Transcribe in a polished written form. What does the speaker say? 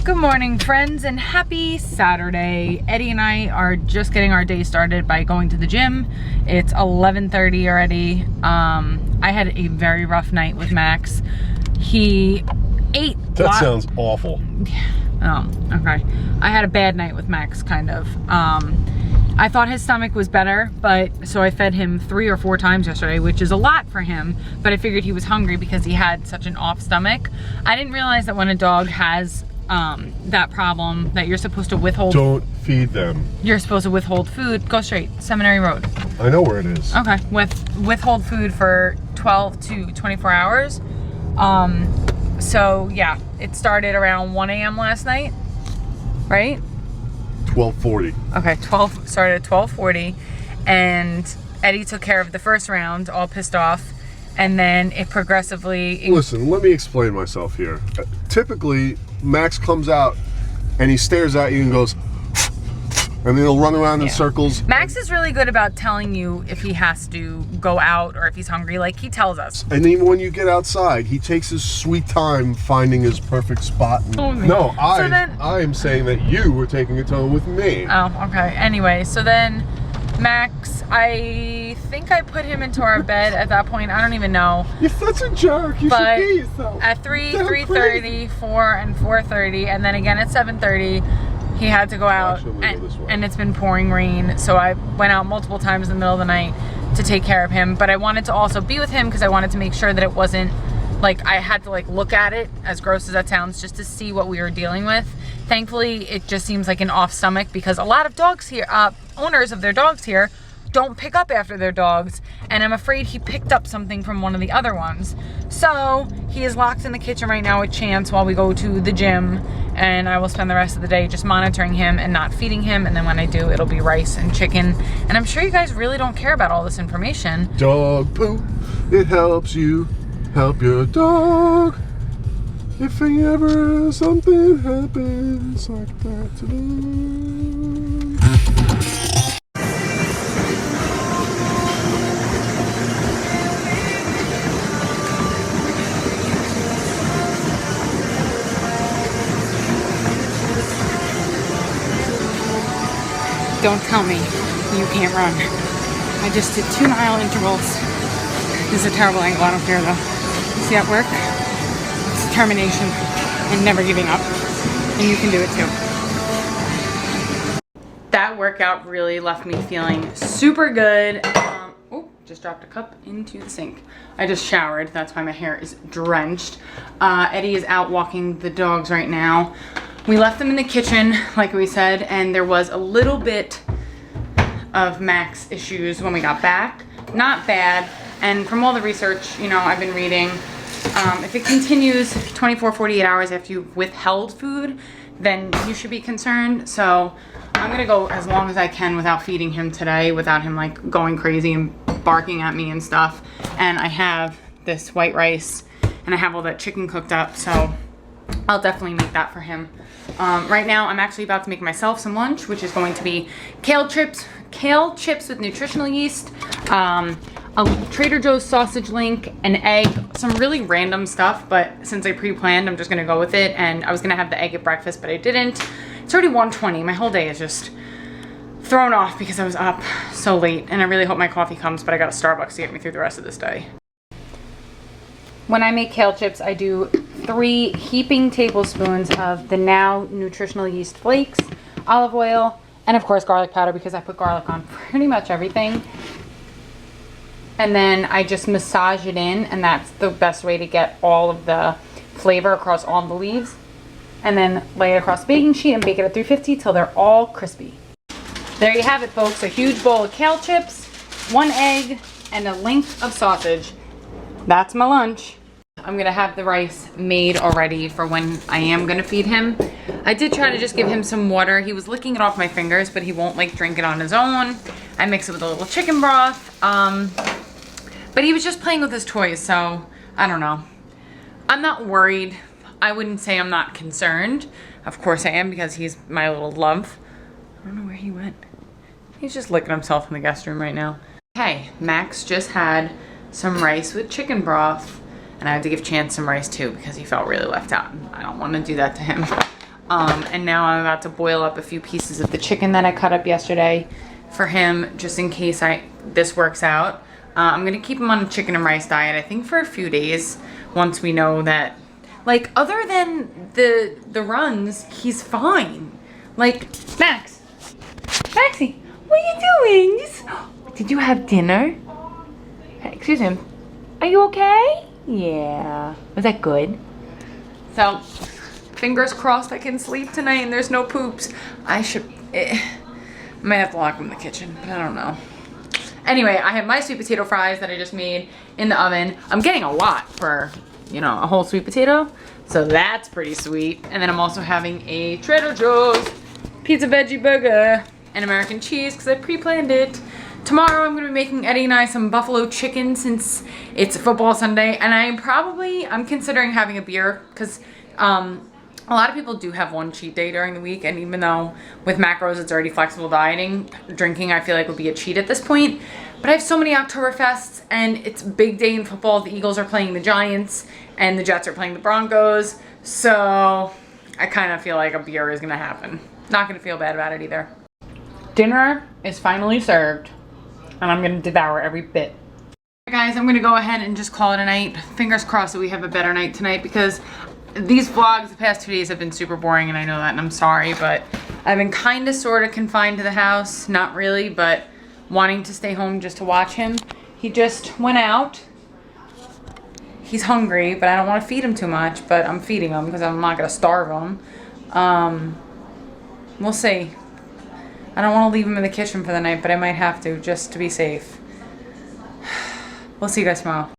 Good morning, friends, and happy Saturday. Eddie and I are just getting our day started by going to the gym. It's 11:30 already. I had a very rough night with Max. He ate. That sounds awful. Oh, okay. I had a bad night with Max, kind of. I thought his stomach was better, so I fed him 3 or 4 times yesterday, which is a lot for him, but I figured he was hungry because he had such an off stomach. I didn't realize that when a dog has that problem, that you're supposed to withhold. Don't feed them. You're supposed to withhold food. Go straight, Seminary Road. I know where it is. Okay, withhold food for 12 to 24 hours. So yeah, it started around 1 a.m. last night, right? 12:40. Okay, started at 12:40, and Eddie took care of the first round, all pissed off, and then it progressively. Listen, let me explain myself here. Typically, Max comes out and he stares at you and goes, and then he'll run around in circles. Max is really good about telling you if he has to go out or if he's hungry. Like, he tells us. And even when you get outside, he takes his sweet time finding his perfect spot. No, I am saying that you were taking a tone with me. Oh, okay. Anyway, so then Max, I think I put him into our bed at that point. I don't even know. You're such a jerk. You should hate yourself. At 3:30, 4, and 4:30, and then again at 7:30, he had to go out, and it's been pouring rain, so I went out multiple times in the middle of the night to take care of him. But I wanted to also be with him because I wanted to make sure that it wasn't like I had to like look at it, as gross as that sounds, just to see what we were dealing with. Thankfully, it just seems like an off stomach because a lot of dogs here, owners of their dogs here, don't pick up after their dogs, and I'm afraid he picked up something from one of the other ones. So he is locked in the kitchen right now with Chance while we go to the gym, and I will spend the rest of the day just monitoring him and not feeding him, and then when I do, it'll be rice and chicken. And I'm sure you guys really don't care about all this information. Dog poo, it helps you help your dog. If ever something happens like that to them. Don't tell me you can't run. I just did 2-mile intervals. This is a terrible angle, I don't care though. You see that work? It's determination and never giving up. And you can do it too. That workout really left me feeling super good. Oh, just dropped a cup into the sink. I just showered, that's why my hair is drenched. Eddie is out walking the dogs right now. We left them in the kitchen, like we said, and there was a little bit of Max issues when we got back. Not bad, and from all the research, you know, I've been reading, if it continues 24, 48 hours after you've withheld food, then you should be concerned. So I'm gonna go as long as I can without feeding him today, without him like going crazy and barking at me and stuff. And I have this white rice, and I have all that chicken cooked up, so I'll definitely make that for him. Right now, I'm actually about to make myself some lunch, which is going to be kale chips with nutritional yeast, a Trader Joe's sausage link, an egg, some really random stuff, but since I pre-planned, I'm just gonna go with it. And I was gonna have the egg at breakfast, but I didn't. It's already 1:20. My whole day is just thrown off because I was up so late, and I really hope my coffee comes, but I got a Starbucks to get me through the rest of this day. When I make kale chips, I do 3 heaping tablespoons of the Now nutritional yeast flakes, olive oil, and of course garlic powder, because I put garlic on pretty much everything. And then I just massage it in, and that's the best way to get all of the flavor across all the leaves. And then lay it across a baking sheet and bake it at 350 till they're all crispy. There you have it, folks. A huge bowl of kale chips, 1 egg, and a length of sausage. That's my lunch. I'm gonna have the rice made already for when I am gonna feed him. I did try to just give him some water. He was licking it off my fingers, but he won't like drink it on his own. I mix it with a little chicken broth. But he was just playing with his toys, so I don't know. I'm not worried. I wouldn't say I'm not concerned. Of course I am, because he's my little love. I don't know where he went. He's just licking himself in the guest room right now. Hey, Max just had some rice with chicken broth, and I had to give Chance some rice too because he felt really left out. I don't want to do that to him. And now I'm about to boil up a few pieces of the chicken that I cut up yesterday for him, just in case this works out. I'm gonna keep him on a chicken and rice diet, I think for a few days, once we know that, like, other than the runs, he's fine. Like, Maxie, what are you doing? Did you have dinner? Hey, excuse me, are you okay? Yeah, was that good? So, fingers crossed I can sleep tonight and there's no poops. I might have to lock him in the kitchen, but I don't know. Anyway, I have my sweet potato fries that I just made in the oven. I'm getting a lot for, you know, a whole sweet potato. So that's pretty sweet. And then I'm also having a Trader Joe's pizza veggie burger and American cheese because I pre-planned it. Tomorrow I'm going to be making Eddie and I some buffalo chicken since it's football Sunday. And I'm considering having a beer because a lot of people do have one cheat day during the week, and even though with macros it's already flexible dieting, drinking I feel like would be a cheat at this point. But I have so many Oktoberfests, and it's a big day in football. The Eagles are playing the Giants, and the Jets are playing the Broncos, so I kind of feel like a beer is going to happen. Not going to feel bad about it either. Dinner is finally served, and I'm going to devour every bit. Guys, I'm going to go ahead and just call it a night. Fingers crossed that we have a better night tonight, because these vlogs the past 2 days have been super boring, and I know that, and I'm sorry, but I've been kind of sort of confined to the house. Not really, but wanting to stay home just to watch him. He just went out. He's hungry, but I don't want to feed him too much, but I'm feeding him because I'm not going to starve him. We'll see. I don't want to leave him in the kitchen for the night, but I might have to just to be safe. We'll see you guys tomorrow.